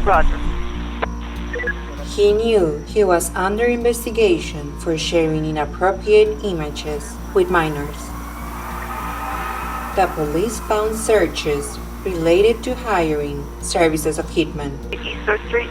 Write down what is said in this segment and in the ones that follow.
Roger. He knew he was under investigation for sharing inappropriate images with minors. The police found searches related to hiring services of Hitman. East Street.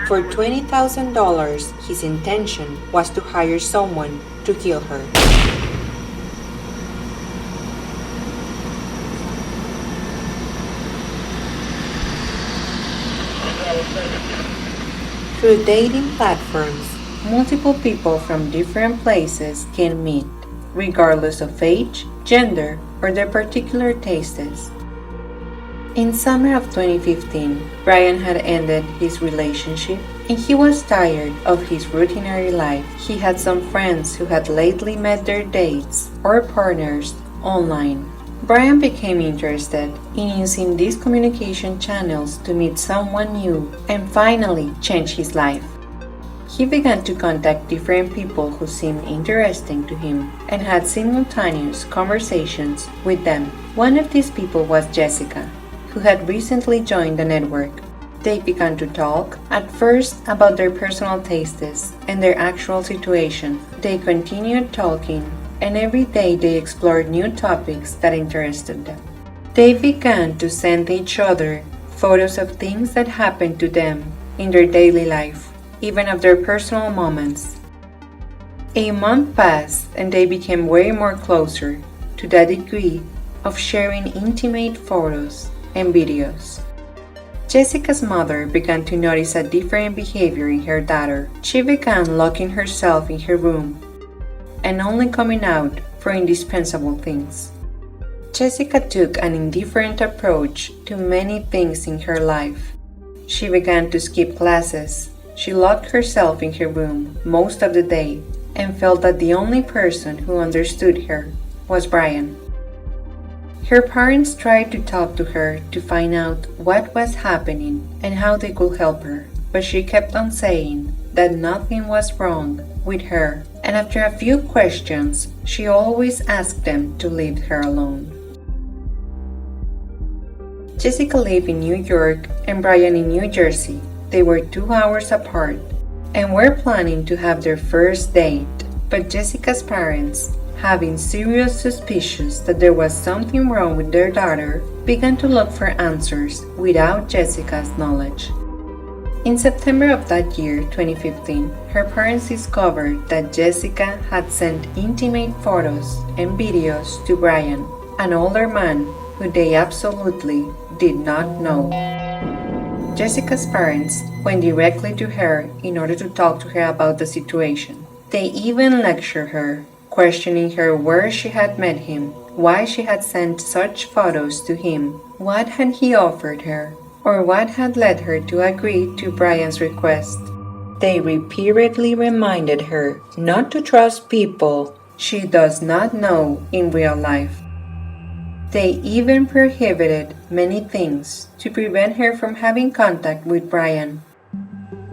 For $20,000, his intention was to hire someone to kill her. Through dating platforms, multiple people from different places can meet, regardless of age, gender, or their particular tastes. In summer of 2015, Brian had ended his relationship and he was tired of his routinary life. He had some friends who had lately met their dates or partners online. Brian became interested in using these communication channels to meet someone new and finally change his life. He began to contact different people who seemed interesting to him and had simultaneous conversations with them. One of these people was Jessica, who had recently joined the network. They began to talk, at first about their personal tastes and their actual situation. They continued talking, and every day they explored new topics that interested them. They began to send each other photos of things that happened to them in their daily life, even of their personal moments. A month passed and they became way more closer, to the degree of sharing intimate photos and videos. Jessica's mother began to notice a different behavior in her daughter. She began locking herself in her room and only coming out for indispensable things. Jessica took an indifferent approach to many things in her life. She began to skip classes. She locked herself in her room most of the day and felt that the only person who understood her was Brian. Her parents tried to talk to her to find out what was happening and how they could help her, but she kept on saying that nothing was wrong with her, and after a few questions, she always asked them to leave her alone. Jessica lived in New York and Brian in New Jersey. They were 2 hours apart and were planning to have their first date, but Jessica's parents, having serious suspicions that there was something wrong with their daughter, began to look for answers without Jessica's knowledge. In September of that year, 2015, her parents discovered that Jessica had sent intimate photos and videos to Brian, an older man who they absolutely did not know. Jessica's parents went directly to her in order to talk to her about the situation. They even lectured her, questioning her where she had met him, why she had sent such photos to him, what had he offered her, or what had led her to agree to Brian's request. They repeatedly reminded her not to trust people she does not know in real life. They even prohibited many things to prevent her from having contact with Brian.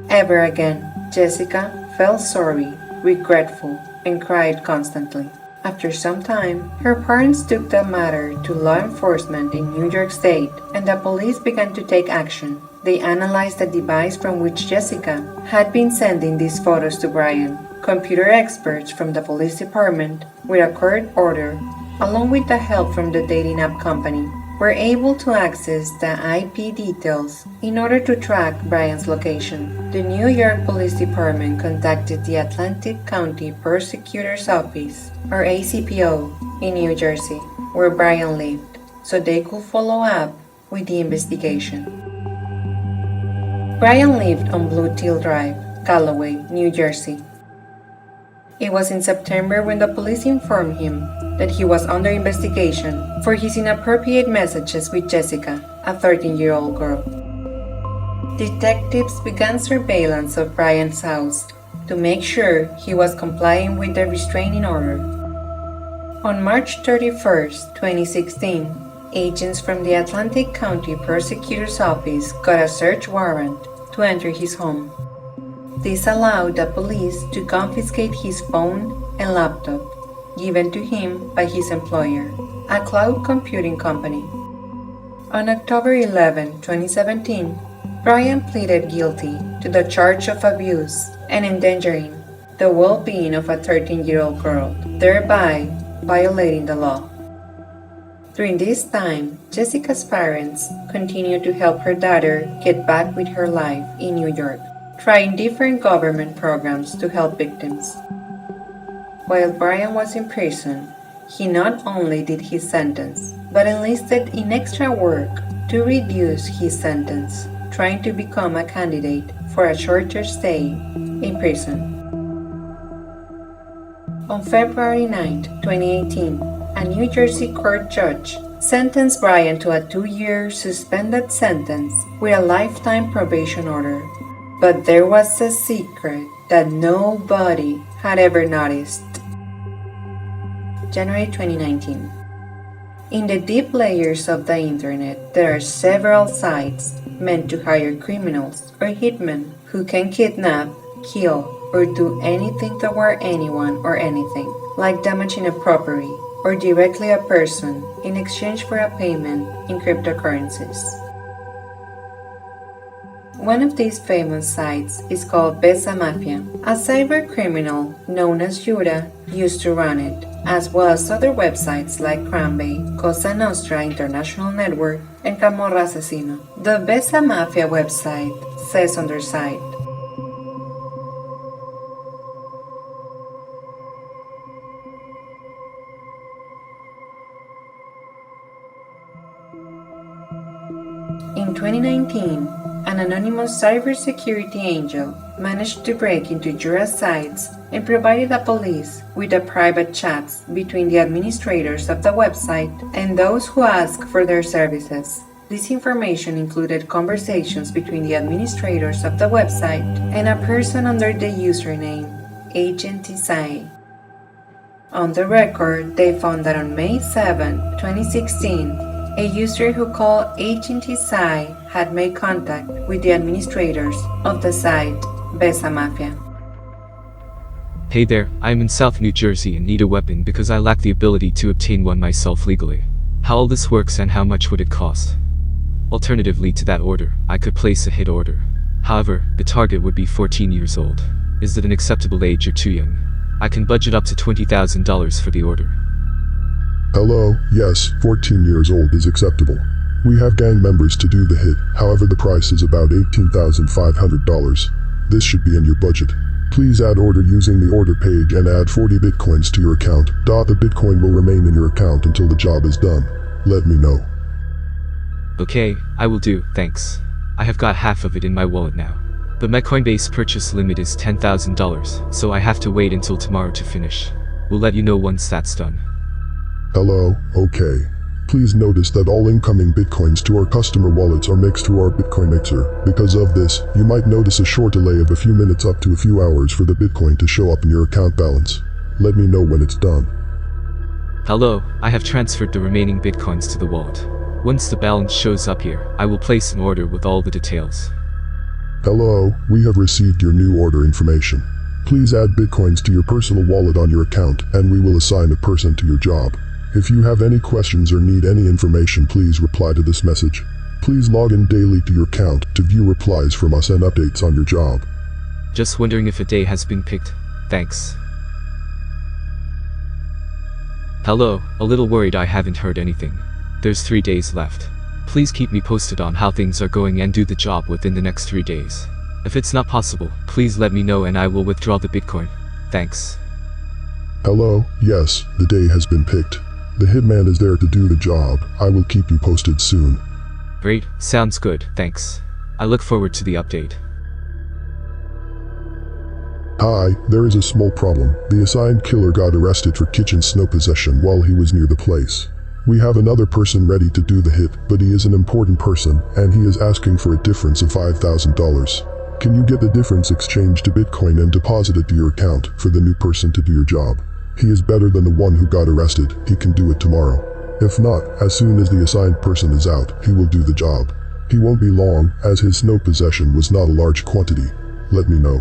Ever again, Jessica felt sorry, regretful, and cried constantly. After some time, her parents took the matter to law enforcement in New York State, and the police began to take action. They analyzed the device from which Jessica had been sending these photos to Brian. Computer experts from the police department, with a court order, along with the help from the dating app company, were able to access the IP details in order to track Brian's location. The New York Police Department contacted the Atlantic County Prosecutor's Office, or ACPO, in New Jersey, where Brian lived, so they could follow up with the investigation. Brian lived on Blue Teal Drive, Callaway, New Jersey. It was in September when the police informed him that he was under investigation for his inappropriate messages with Jessica, a 13-year-old girl. Detectives began surveillance of Brian's house to make sure he was complying with the restraining order. On March 31, 2016, agents from the Atlantic County Prosecutor's Office got a search warrant to enter his home. This allowed the police to confiscate his phone and laptop, given to him by his employer, a cloud computing company. On October 11, 2017, Brian pleaded guilty to the charge of abuse and endangering the well-being of a 13-year-old girl, thereby violating the law. During this time, Jessica's parents continued to help her daughter get back with her life in New York, trying different government programs to help victims. While Brian was in prison, he not only did his sentence, but enlisted in extra work to reduce his sentence, trying to become a candidate for a shorter stay in prison. On February 9, 2018, a New Jersey court judge sentenced Brian to a 2-year suspended sentence with a lifetime probation order. But there was a secret that nobody had ever noticed. January 2019. In the deep layers of the internet, there are several sites meant to hire criminals or hitmen who can kidnap, kill, or do anything toward anyone or anything, like damaging a property or directly a person in exchange for a payment in cryptocurrencies. One of these famous sites is called Besamafia. A cybercriminal known as Yura used to run it, as well as other websites like Cranbay, Cosa Nostra International Network, and Camorra Asesino. The Besamafia website says on their site, in 2019, an anonymous cybersecurity angel managed to break into Jura's sites and provided the police with the private chats between the administrators of the website and those who asked for their services. This information included conversations between the administrators of the website and a person under the username Agent Tisai. On the record, they found that on May 7, 2016, a user who called Agent Tisai had made contact with the administrators of the site Besamafia. Hey there, I am in South New Jersey and need a weapon because I lack the ability to obtain one myself legally. How all this works and how much would it cost? Alternatively to that order, I could place a hit order. However, the target would be 14 years old. Is it an acceptable age or too young? I can budget up to $20,000 for the order. Hello, yes, 14 years old is acceptable. We have gang members to do the hit, however the price is about $18,500. This should be in your budget. Please add order using the order page and add 40 bitcoins to your account. The bitcoin will remain in your account until the job is done. Let me know. Okay, I will do, thanks. I have got half of it in my wallet now. But my Coinbase purchase limit is $10,000, so I have to wait until tomorrow to finish. We'll let you know once that's done. Hello, okay. Please notice that all incoming bitcoins to our customer wallets are mixed through our Bitcoin mixer. Because of this, you might notice a short delay of a few minutes up to a few hours for the bitcoin to show up in your account balance. Let me know when it's done. Hello, I have transferred the remaining bitcoins to the wallet. Once the balance shows up here, I will place an order with all the details. Hello, we have received your new order information. Please add bitcoins to your personal wallet on your account, and we will assign a person to your job. If you have any questions or need any information, please reply to this message. Please log in daily to your account to view replies from us and updates on your job. Just wondering if a day has been picked. Thanks. Hello, a little worried I haven't heard anything. There's 3 days left. Please keep me posted on how things are going and do the job within the next 3 days. If it's not possible, please let me know and I will withdraw the Bitcoin. Thanks. Hello, yes, the day has been picked. The hitman is there to do the job. I will keep you posted soon. Great, sounds good, thanks. I look forward to the update. Hi, there is a small problem. The assigned killer got arrested for kitchen snow possession while he was near the place. We have another person ready to do the hit, but he is an important person, and he is asking for a difference of $5,000. Can you get the difference exchanged to Bitcoin and deposit it to your account for the new person to do your job? He is better than the one who got arrested. He can do it tomorrow. If not, as soon as the assigned person is out, he will do the job. He won't be long, as his snow possession was not a large quantity. Let me know.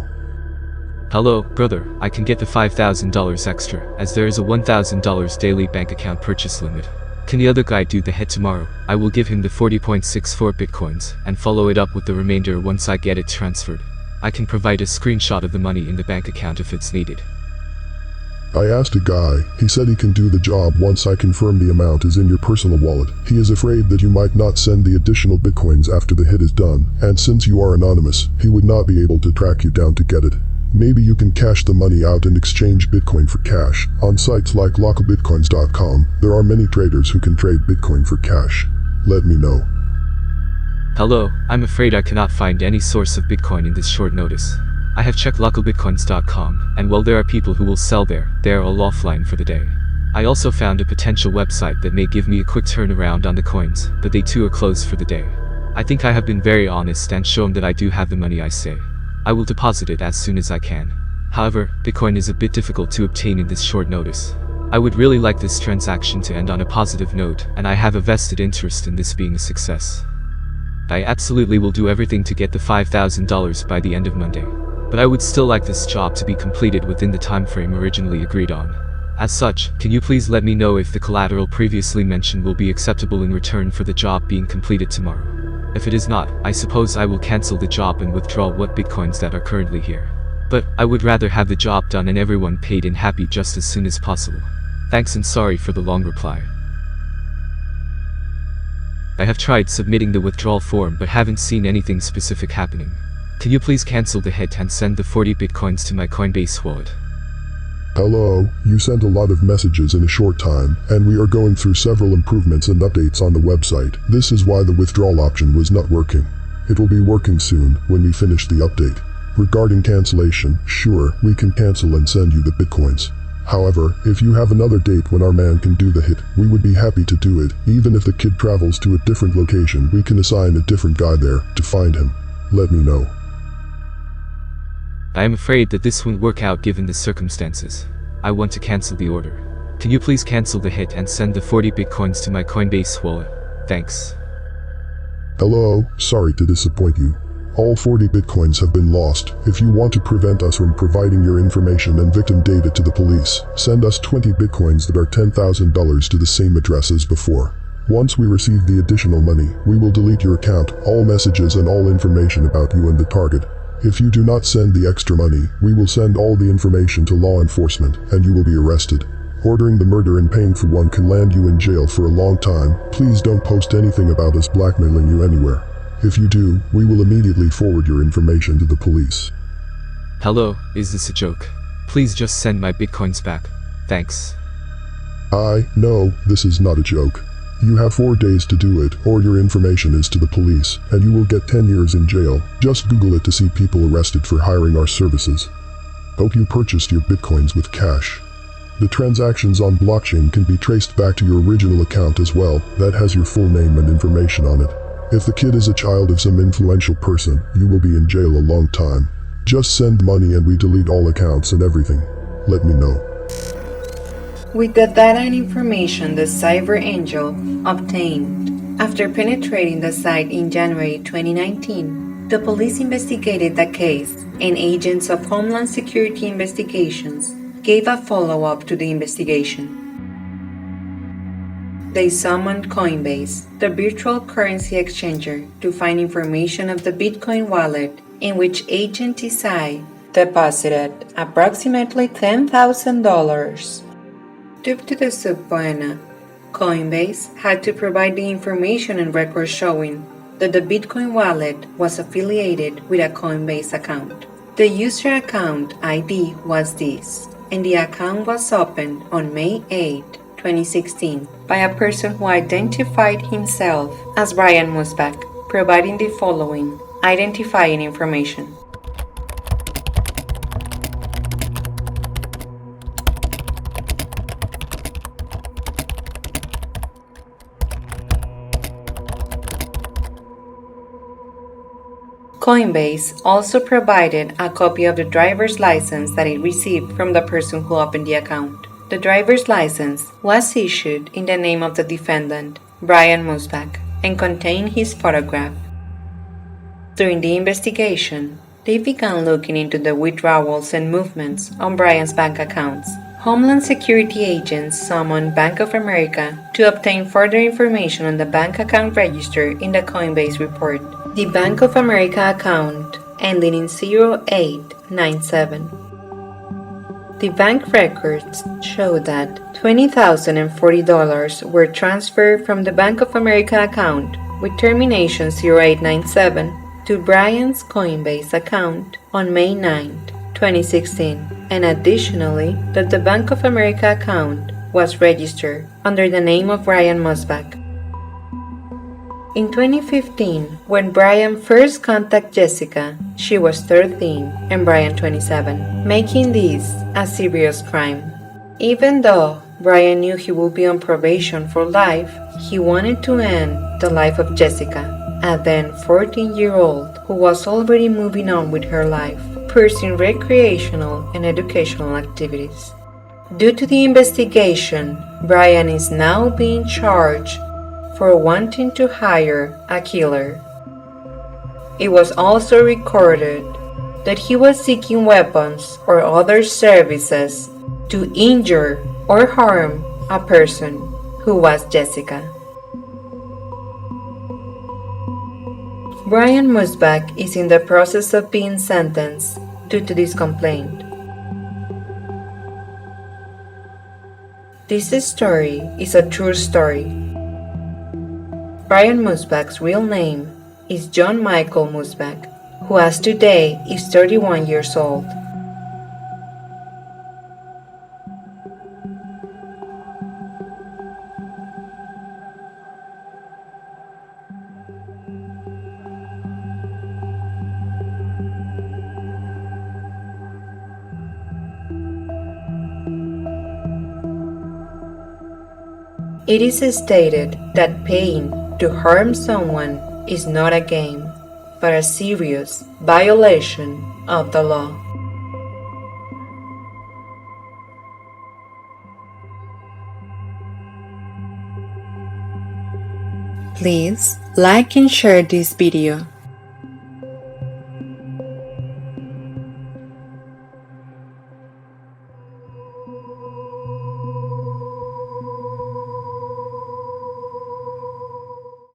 Hello, brother, I can get the $5,000 extra, as there is a $1,000 daily bank account purchase limit. Can the other guy do the hit tomorrow? I will give him the 40.64 bitcoins and follow it up with the remainder once I get it transferred. I can provide a screenshot of the money in the bank account if it's needed. I asked a guy, he said he can do the job once I confirm the amount is in your personal wallet. He is afraid that you might not send the additional bitcoins after the hit is done, and since you are anonymous, he would not be able to track you down to get it. Maybe you can cash the money out and exchange bitcoin for cash. On sites like localbitcoins.com, there are many traders who can trade bitcoin for cash. Let me know. Hello, I'm afraid I cannot find any source of bitcoin in this short notice. I have checked localbitcoins.com, and while there are people who will sell there, they are all offline for the day. I also found a potential website that may give me a quick turnaround on the coins, but they too are closed for the day. I think I have been very honest and shown that I do have the money I say. I will deposit it as soon as I can. However, bitcoin is a bit difficult to obtain in this short notice. I would really like this transaction to end on a positive note, and I have a vested interest in this being a success. I absolutely will do everything to get the $5,000 by the end of Monday. But I would still like this job to be completed within the time frame originally agreed on. As such, can you please let me know if the collateral previously mentioned will be acceptable in return for the job being completed tomorrow? If it is not, I suppose I will cancel the job and withdraw what bitcoins that are currently here. But I would rather have the job done and everyone paid and happy just as soon as possible. Thanks and sorry for the long reply. I have tried submitting the withdrawal form but haven't seen anything specific happening. Can you please cancel the hit and send the 40 bitcoins to my Coinbase wallet? Hello, you sent a lot of messages in a short time, and we are going through several improvements and updates on the website. This is why the withdrawal option was not working. It will be working soon, when we finish the update. Regarding cancellation, sure, we can cancel and send you the bitcoins. However, if you have another date when our man can do the hit, we would be happy to do it. Even if the kid travels to a different location, we can assign a different guy there to find him. Let me know. I am afraid that this won't work out given the circumstances. I want to cancel the order. Can you please cancel the hit and send the 40 bitcoins to my Coinbase wallet? Thanks. Hello, sorry to disappoint you. All 40 bitcoins have been lost. If you want to prevent us from providing your information and victim data to the police, send us 20 bitcoins that are $10,000 to the same address as before. Once we receive the additional money, we will delete your account, all messages and all information about you and the target. If you do not send the extra money, we will send all the information to law enforcement, and you will be arrested. Ordering the murder and paying for one can land you in jail for a long time. Please don't post anything about us blackmailing you anywhere. If you do, we will immediately forward your information to the police. Hello, is this a joke? Please just send my bitcoins back. Thanks. No, this is not a joke. You have 4 days to do it, or your information is to the police, and you will get 10 years in jail. Just Google it to see people arrested for hiring our services. Hope you purchased your bitcoins with cash. The transactions on blockchain can be traced back to your original account as well, that has your full name and information on it. If the kid is a child of some influential person, you will be in jail a long time. Just send money and we delete all accounts and everything. Let me know. With the data and information the Cyber Angel obtained after penetrating the site in January 2019, the police investigated the case, and agents of Homeland Security Investigations gave a follow-up to the investigation. They summoned Coinbase, the virtual currency exchanger, to find information of the Bitcoin wallet in which Agent Isai deposited approximately $10,000. Due to the subpoena, Coinbase had to provide the information and records showing that the Bitcoin wallet was affiliated with a Coinbase account. The user account ID was this, and the account was opened on May 8, 2016 by a person who identified himself as Brian Musbach, providing the following identifying information. Coinbase also provided a copy of the driver's license that it received from the person who opened the account. The driver's license was issued in the name of the defendant, Brian Musbach, and contained his photograph. During the investigation, they began looking into the withdrawals and movements on Brian's bank accounts, Homeland Security agents summoned Bank of America to obtain further information on the bank account registered in the Coinbase report. The Bank of America account ending in 0897. The bank records show that $20,040 were transferred from the Bank of America account with termination 0897 to Brian's Coinbase account on May 9, 2016, and additionally that the Bank of America account was registered under the name of Brian Musbach. In 2015, when Brian first contacted Jessica, she was 13 and Brian 27, making this a serious crime. Even though Brian knew he would be on probation for life, he wanted to end the life of Jessica, a then 14-year-old who was already moving on with her life, pursuing recreational and educational activities. Due to the investigation, Brian is now being charged for wanting to hire a killer. It was also recorded that he was seeking weapons or other services to injure or harm a person who was Jessica. Brian Musbach is in the process of being sentenced due to this complaint. This story is a true story. Brian Musbach's real name is John Michael Musbach, who as today is 31 years old. It is stated that paying to harm someone is not a game, but a serious violation of the law. Please like and share this video.